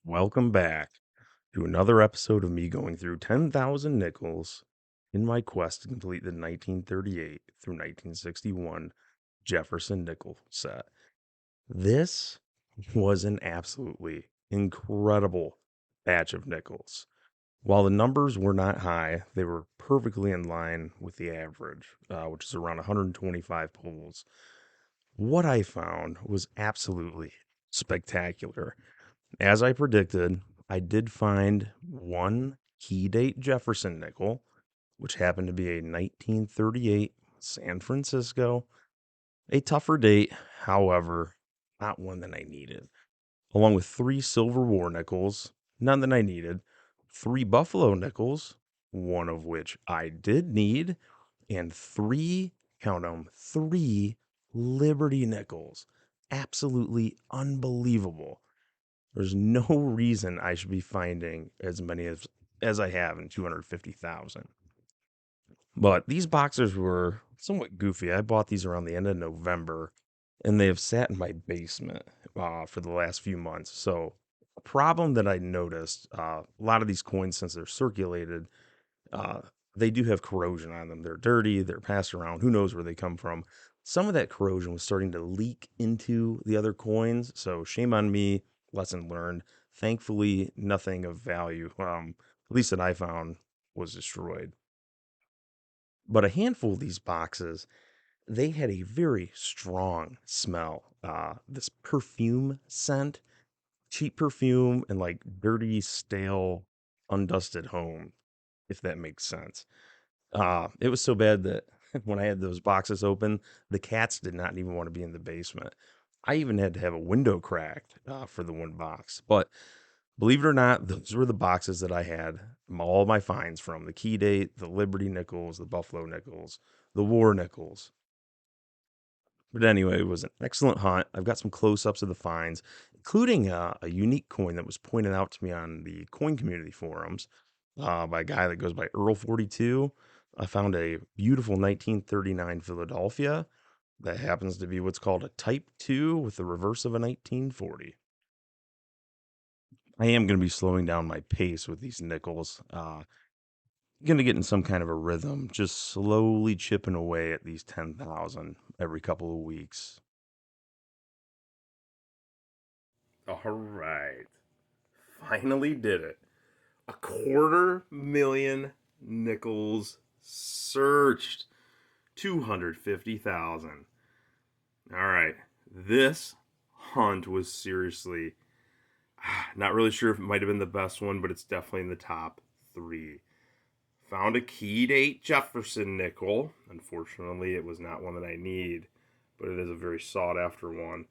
Welcome back to another episode of me going through 10,000 nickels in my quest to complete the 1938 through 1961 Jefferson nickel set. This was an absolutely incredible batch of nickels. While the numbers were not high, they were perfectly in line with the average, which is around 125 pulls. What I found was absolutely spectacular. As I predicted, I did find one key date Jefferson nickel, which happened to be a 1938 San Francisco. A tougher date, however, not one that I needed. Along with three Silver War nickels, none that I needed, three Buffalo nickels, one of which I did need, and three, count them, three Liberty nickels. Absolutely unbelievable. There's no reason I should be finding as many as I have in 250,000. But these boxers were somewhat goofy. I bought these around the end of November, and they have sat in my basement for the last few months. So, a problem that I noticed, a lot of these coins, since they're circulated, uh, they do have corrosion on them. They're dirty, they're passed around. Who knows where they come from? Some of that corrosion was starting to leak into the other coins. So, shame on me. Lesson learned. Thankfully, nothing of value, at least that I found, was destroyed. But a handful of these boxes, they had a very strong smell. This perfume scent, cheap perfume, and like dirty, stale, undusted home, if that makes sense. It was so bad that when I had those boxes open, the cats did not even want to be in the basement. I even had to have a window cracked for the one box. But believe it or not, those were the boxes that I had all my finds from: the Key Date, the Liberty nickels, the Buffalo nickels, the War nickels. But anyway, it was an excellent hunt. I've got some close ups of the finds, including a unique coin that was pointed out to me on the coin community forums by a guy that goes by Earl42. I found a beautiful 1939 Philadelphia that happens to be what's called a Type 2 with the reverse of a 1940. I am going to be slowing down my pace with these nickels. Going to get in some kind of a rhythm, just slowly chipping away at these 10,000 every couple of weeks. All right. Finally did it. 250,000 nickels searched. 250,000. All right. This hunt was seriously, not really sure if it might have been the best one, but it's definitely in the top three. Found a Key Date Jefferson nickel. Unfortunately, it was not one that I need, but it is a very sought after one.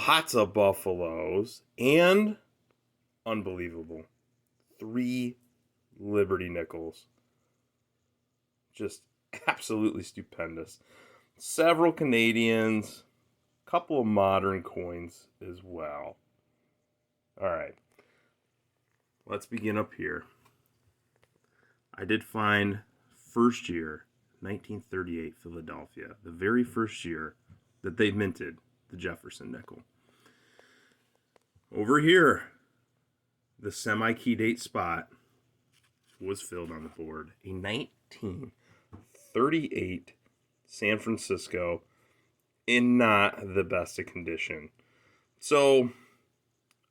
Lots of buffaloes and unbelievable, three Liberty nickels. Just absolutely stupendous. Several Canadians, a couple of modern coins as well. All right, let's begin up here. I did find first year, 1938 Philadelphia, the very first year that they minted the Jefferson nickel. Over here, the semi key date spot was filled on the board. A 1938 San Francisco in not the best of condition. So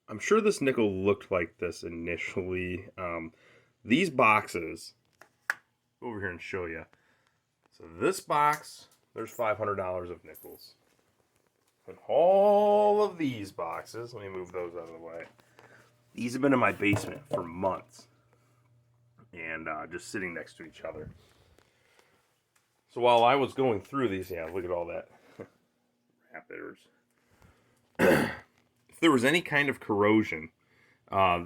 I'm sure this nickel looked like this initially. These boxes, over here and show you. So this box, there's $500 of nickels. And all of these boxes, let me move those out of the way. These have been in my basement for months and just sitting next to each other. So while I was going through these, yeah, look at all that wrappers. If there was any kind of corrosion,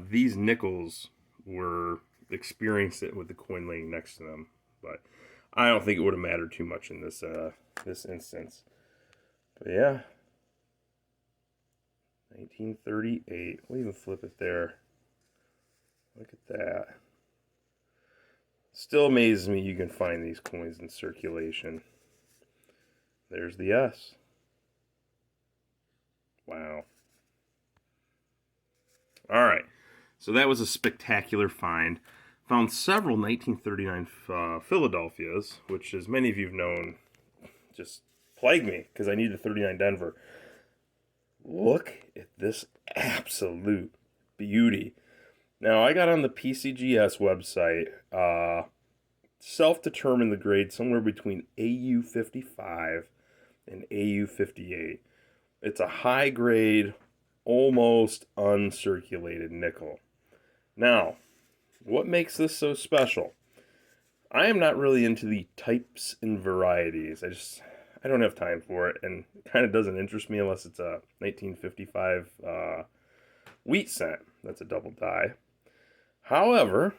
these nickels were experienced it with the coin laying next to them. But I don't think it would have mattered too much in this instance. But yeah, 1938. We'll even flip it there. Look at that. Still amazes me you can find these coins in circulation. There's the S. Wow. So that was a spectacular find. Found several 1939 Philadelphias, which, as many of you have known, just plague me because I need the 39 Denver. Look at this absolute beauty. Now, I got on the PCGS website, self-determined the grade somewhere between AU 55 and AU 58. It's a high grade, almost uncirculated nickel. Now, what makes this so special? I am not really into the types and varieties. I don't have time for it, and it kind of doesn't interest me unless it's a 1955 wheat cent. That's a double die. However,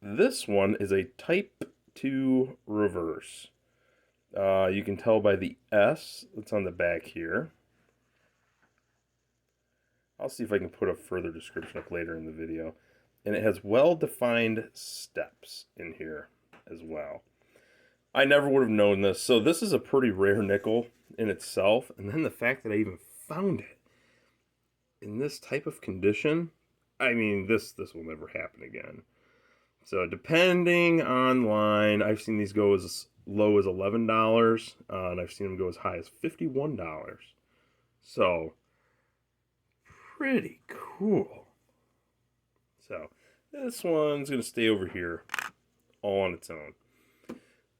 this one is a type 2 reverse. You can tell by the S that's on the back here. I'll see if I can put a further description up later in the video. And it has well-defined steps in here as well. I never would have known this. So this is a pretty rare nickel in itself. And then the fact that I even found it in this type of condition, I mean, this will never happen again. So depending on line, I've seen these go as low as $11, and I've seen them go as high as $51. So pretty cool. So this one's going to stay over here all on its own.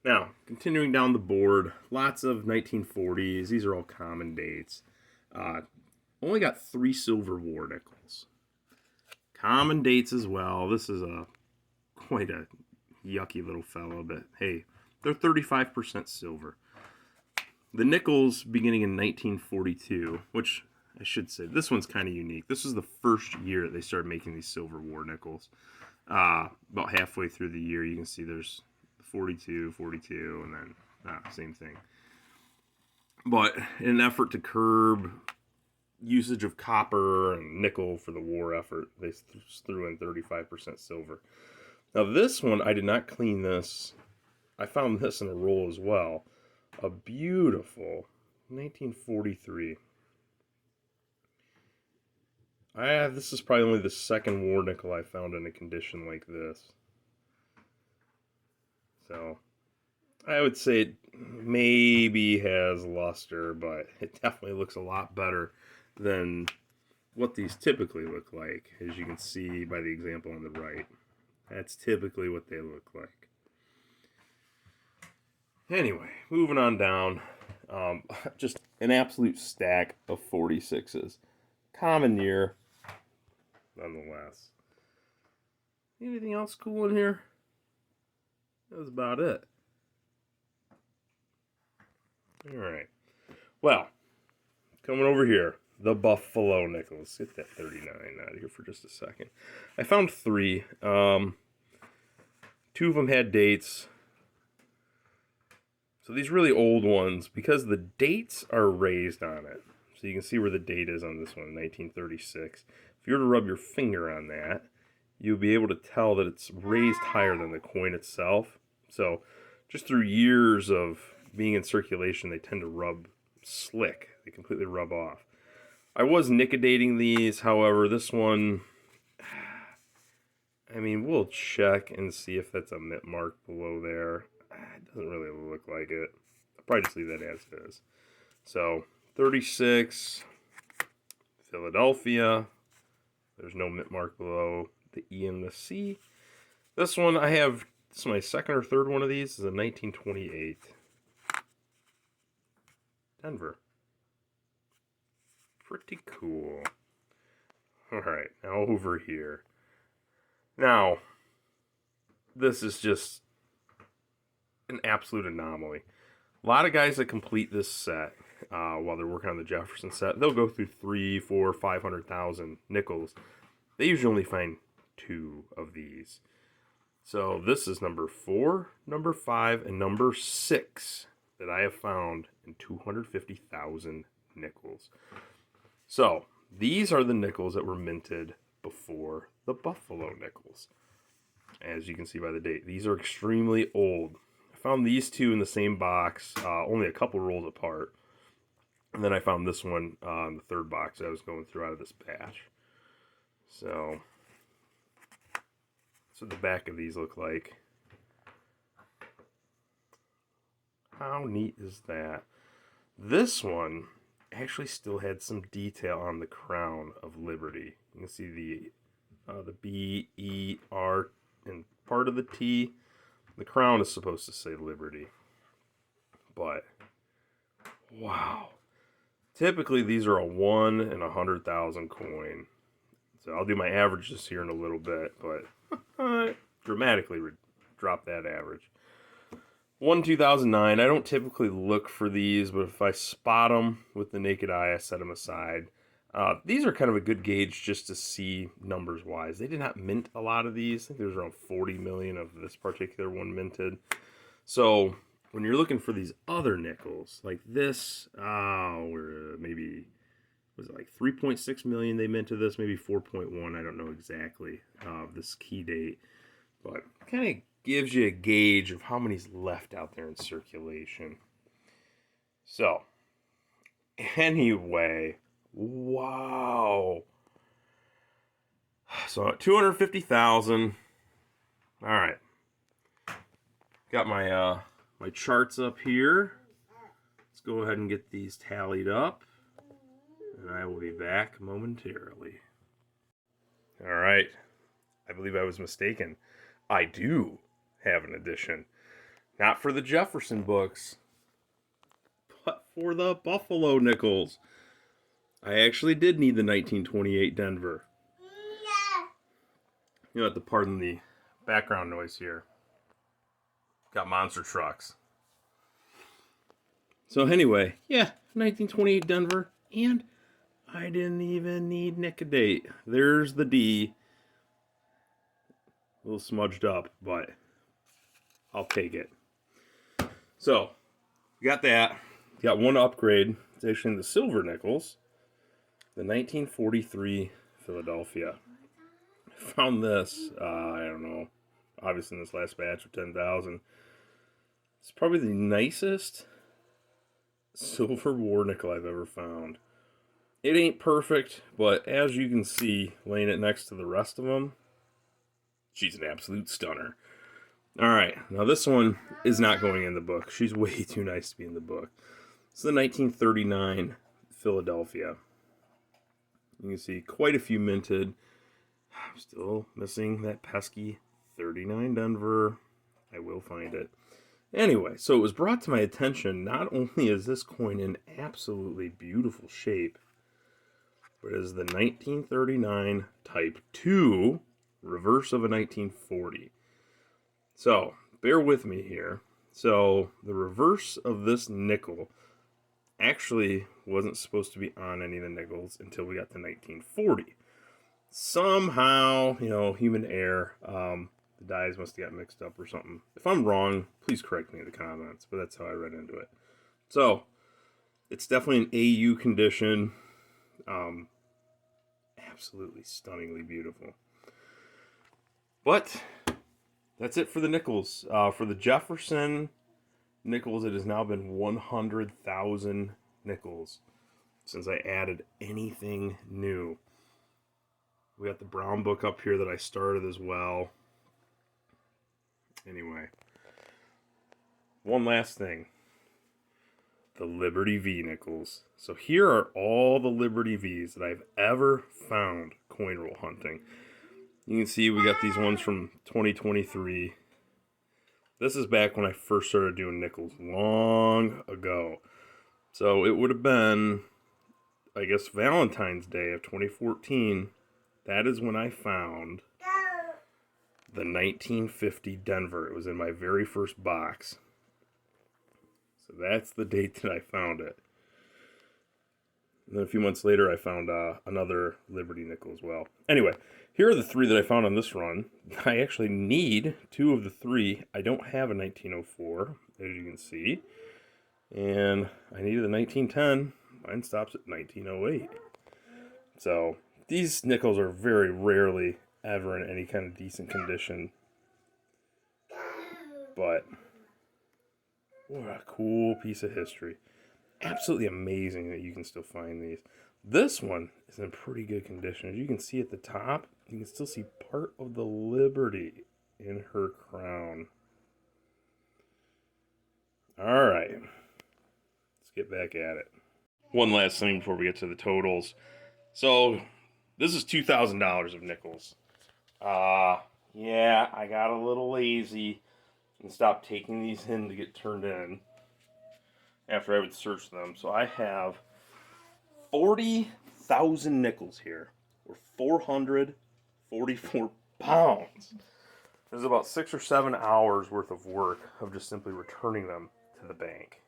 Now, continuing down the board, lots of 1940s. These are all common dates. Only got 3 Silver War nickels. Common dates as well. This is quite a yucky little fellow, but hey, they're 35% silver. The nickels beginning in 1942, which I should say, this one's kind of unique. This is the first year that they started making these Silver War nickels. About halfway through the year, you can see there's 42, 42, and then same thing. But in an effort to curb usage of copper and nickel for the war effort, they threw in 35% silver. Now this one, I did not clean this. I found this in a roll as well. A beautiful 1943. This is probably only the second war nickel I found in a condition like this. So I would say it maybe has luster, but it definitely looks a lot better than what these typically look like, as you can see by the example on the right. That's typically what they look like. Anyway, moving on down. Just an absolute stack of 46s. Common year, nonetheless. Anything else cool in here? That was about it. Alright. Well, coming over here. The Buffalo nickels. Get that 39 out of here for just a second. I found 3. 2 of them had dates. So these really old ones, because the dates are raised on it. So you can see where the date is on this one, 1936. If you were to rub your finger on that, you'll be able to tell that it's raised higher than the coin itself. So just through years of being in circulation, they tend to rub slick. They completely rub off. I was nickedating these, however, this one, I mean, we'll check and see if that's a mint mark below there. It doesn't really look like it. I'll probably just leave that as it is. So, 36, Philadelphia. There's no mint mark below the E and the C. This one, this is my second or third one of these. This is a 1928. Denver. Pretty cool. Alright, now over here. Now, this is just an absolute anomaly. A lot of guys that complete this set while they're working on the Jefferson set, they'll go through 3, 4, 500,000 nickels. They usually only find 2 of these. So this is number 4, number 5, and number 6 that I have found in 250,000 nickels. So these are the nickels that were minted before the Buffalo nickels. As you can see by the date, these are extremely old. I found these 2 in the same box, only a couple rolls apart. And then I found this one in the third box that I was going through out of this batch. So That's what the back of these look like. How neat is that? This one actually still had some detail on the crown of Liberty. You can see the B, E, R, and part of the T. The crown is supposed to say Liberty. But, wow. Typically, these are a 1 in 100,000 coin. So I'll do my averages here in a little bit, but dramatically drop that average. 1 2009. I don't typically look for these, but if I spot them with the naked eye, I set them aside. These are kind of a good gauge just to see numbers wise. They did not mint a lot of these. I think there's around 40 million of this particular one minted. So when you're looking for these other nickels, like this, maybe, was it like 3.6 million they minted this, maybe 4.1, I don't know exactly this key date, but kind of gives you a gauge of how many's left out there in circulation. So, anyway, wow. So 250,000. All right. Got my my charts up here. Let's go ahead and get these tallied up, and I will be back momentarily. All right. I believe I was mistaken. I do have an edition. Not for the Jefferson books, but for the Buffalo nickels. I actually did need the 1928 Denver. You have to pardon the background noise here. Got monster trucks. So anyway, yeah, 1928 Denver, and I didn't even need Nicodate. There's the D. A little smudged up, but I'll take it. So, got that. Got one upgrade. It's actually in the silver nickels. The 1943 Philadelphia. I found this, I don't know, obviously in this last batch of 10,000. It's probably the nicest silver war nickel I've ever found. It ain't perfect, but as you can see, laying it next to the rest of them, she's an absolute stunner. All right, now this one is not going in the book. She's way too nice to be in the book. It's the 1939 Philadelphia. You can see quite a few minted. I'm still missing that pesky 39 Denver. I will find it. Anyway, so it was brought to my attention, not only is this coin in absolutely beautiful shape, but it is the 1939 Type 2, reverse of a 1940. So, bear with me here. So, the reverse of this nickel actually wasn't supposed to be on any of the nickels until we got to 1940. Somehow, human error, the dies must have got mixed up or something. If I'm wrong, please correct me in the comments, but that's how I read into it. So, it's definitely an AU condition. Absolutely stunningly beautiful. But that's it for the nickels. For the Jefferson nickels, it has now been 100,000 nickels since I added anything new. We got the brown book up here that I started as well. Anyway, one last thing. The Liberty V nickels. So here are all the Liberty Vs that I've ever found coin roll hunting. You can see we got these ones from 2023. This is back when I first started doing nickels, long ago. So it would have been, I guess, Valentine's Day of 2014. That is when I found the 1950 Denver. It was in my very first box. So that's the date that I found it. And then a few months later, I found another Liberty nickel as well. Anyway, here are the three that I found on this run. I actually need two of the three. I don't have a 1904, as you can see. And I needed a 1910. Mine stops at 1908. So these nickels are very rarely ever in any kind of decent condition. But what a cool piece of history. Absolutely amazing that you can still find these. This one is in pretty good condition. As you can see at the top, you can still see part of the Liberty. in her crown. All right, let's get back at it. One last thing before we get to the totals. So this is $2,000 of nickels. Yeah, I got a little lazy and stopped taking these in to get turned in after I would search them. So I have 40,000 nickels here, or 444 pounds. This is about 6 or 7 hours worth of work of just simply returning them to the bank.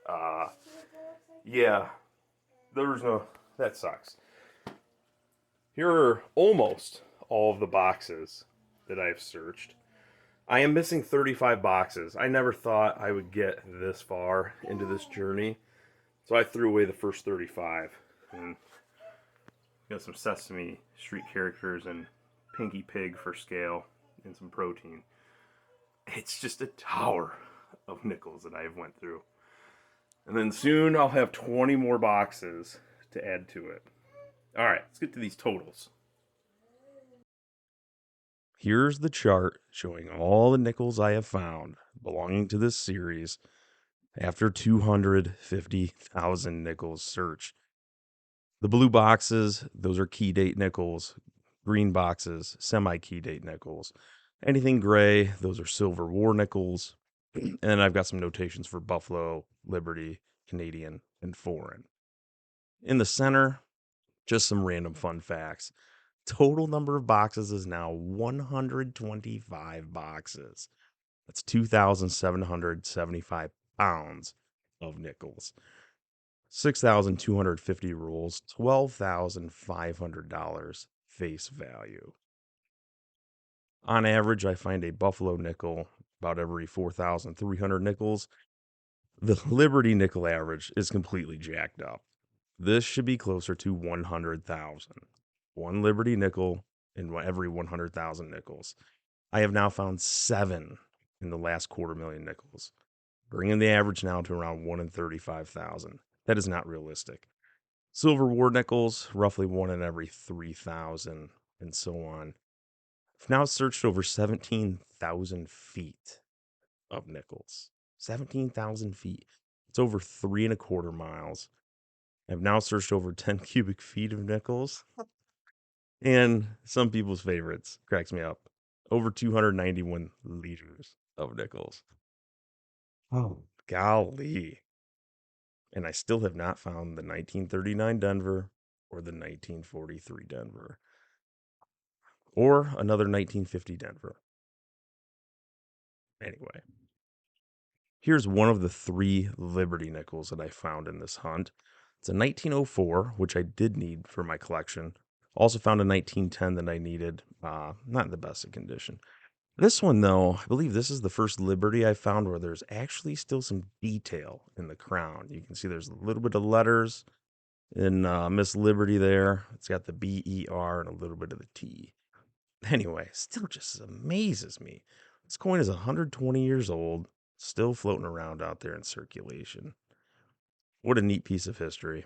Uh, yeah, that sucks. Here are almost all of the boxes that I've searched. I am missing 35 boxes. I never thought I would get this far into this journey. So I threw away the first 35 and got some Sesame Street characters and Pinky Pig for scale and some protein. It's just a tower of nickels that I have went through. And then soon I'll have 20 more boxes to add to it. All right, let's get to these totals. Here's the chart showing all the nickels I have found belonging to this series after 250,000 nickels searched. The blue boxes, those are key date nickels. Green boxes, semi key date nickels. Anything gray, those are Silver War nickels. And then I've got some notations for Buffalo, Liberty, Canadian, and foreign. In the center, just some random fun facts. Total number of boxes is now 125 boxes. That's 2,775 pounds of nickels. 6,250 rolls, $12,500 face value. On average, I find a Buffalo nickel about every 4,300 nickels. The Liberty nickel average is completely jacked up. This should be closer to 100,000. One Liberty nickel in every 100,000 nickels. I have now found 7 in the last 250,000 nickels, bringing the average now to around 1 in 35,000. That is not realistic. Silver War nickels, roughly 1 in every 3,000, and so on. I've now searched over 17,000 feet of nickels. 17,000 feet. It's over 3.25 miles. I've now searched over 10 cubic feet of nickels. And some people's favorites, cracks me up, over 291 liters of nickels. Oh, golly. And I still have not found the 1939 Denver or the 1943 Denver or another 1950 Denver. Anyway, here's one of the 3 Liberty nickels that I found in this hunt. It's a 1904, which I did need for my collection. Also found a 1910 that I needed, not in the best of condition. This one, though, I believe this is the first Liberty I found where there's actually still some detail in the crown. You can see there's a little bit of letters in Miss Liberty there. It's got the BER and a little bit of the T. Anyway, still just amazes me. This coin is 120 years old, still floating around out there in circulation. What a neat piece of history.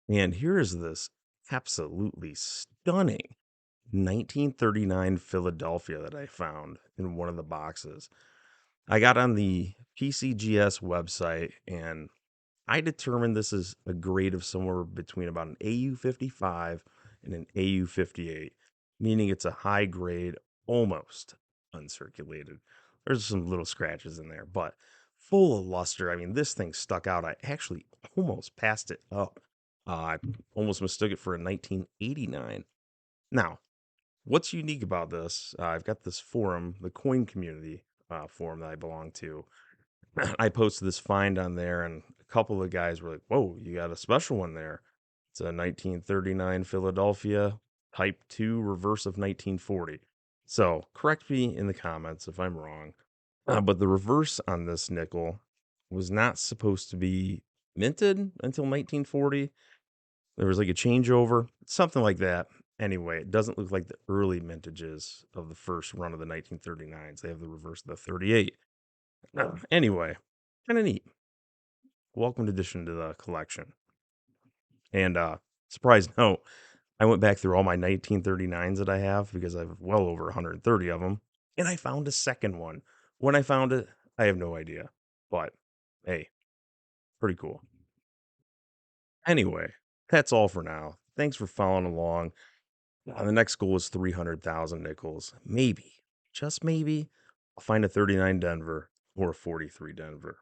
And here is this absolutely stunning 1939 Philadelphia that I found in one of the boxes. I got on the PCGS website and I determined this is a grade of somewhere between about an AU 55 and an AU 58, meaning it's a high grade, almost uncirculated. There's some little scratches in there, but full of luster. I mean, this thing stuck out. I actually almost passed it up. I almost mistook it for a 1989. Now, what's unique about this? I've got this forum, the coin community forum that I belong to. I posted this find on there, and a couple of guys were like, "Whoa, you got a special one there. It's a 1939 Philadelphia Type 2 reverse of 1940." So, correct me in the comments if I'm wrong. But the reverse on this nickel was not supposed to be minted until 1940. There was like a changeover, something like that. Anyway, it doesn't look like the early mintages of the first run of the 1939s. They have the reverse of the 38. Anyway, kind of neat. Welcome addition to the collection. And surprise note, I went back through all my 1939s that I have because I have well over 130 of them, and I found a second one. When I found it, I have no idea, but hey, pretty cool. Anyway, that's all for now. Thanks for following along. The next goal is 300,000 nickels. Maybe, just maybe, I'll find a 39 Denver or a 43 Denver.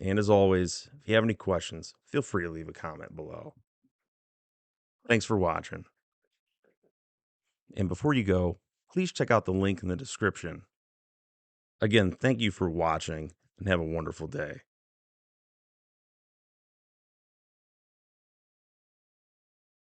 And as always, if you have any questions, feel free to leave a comment below. Thanks for watching. And before you go, please check out the link in the description. Again, thank you for watching and have a wonderful day.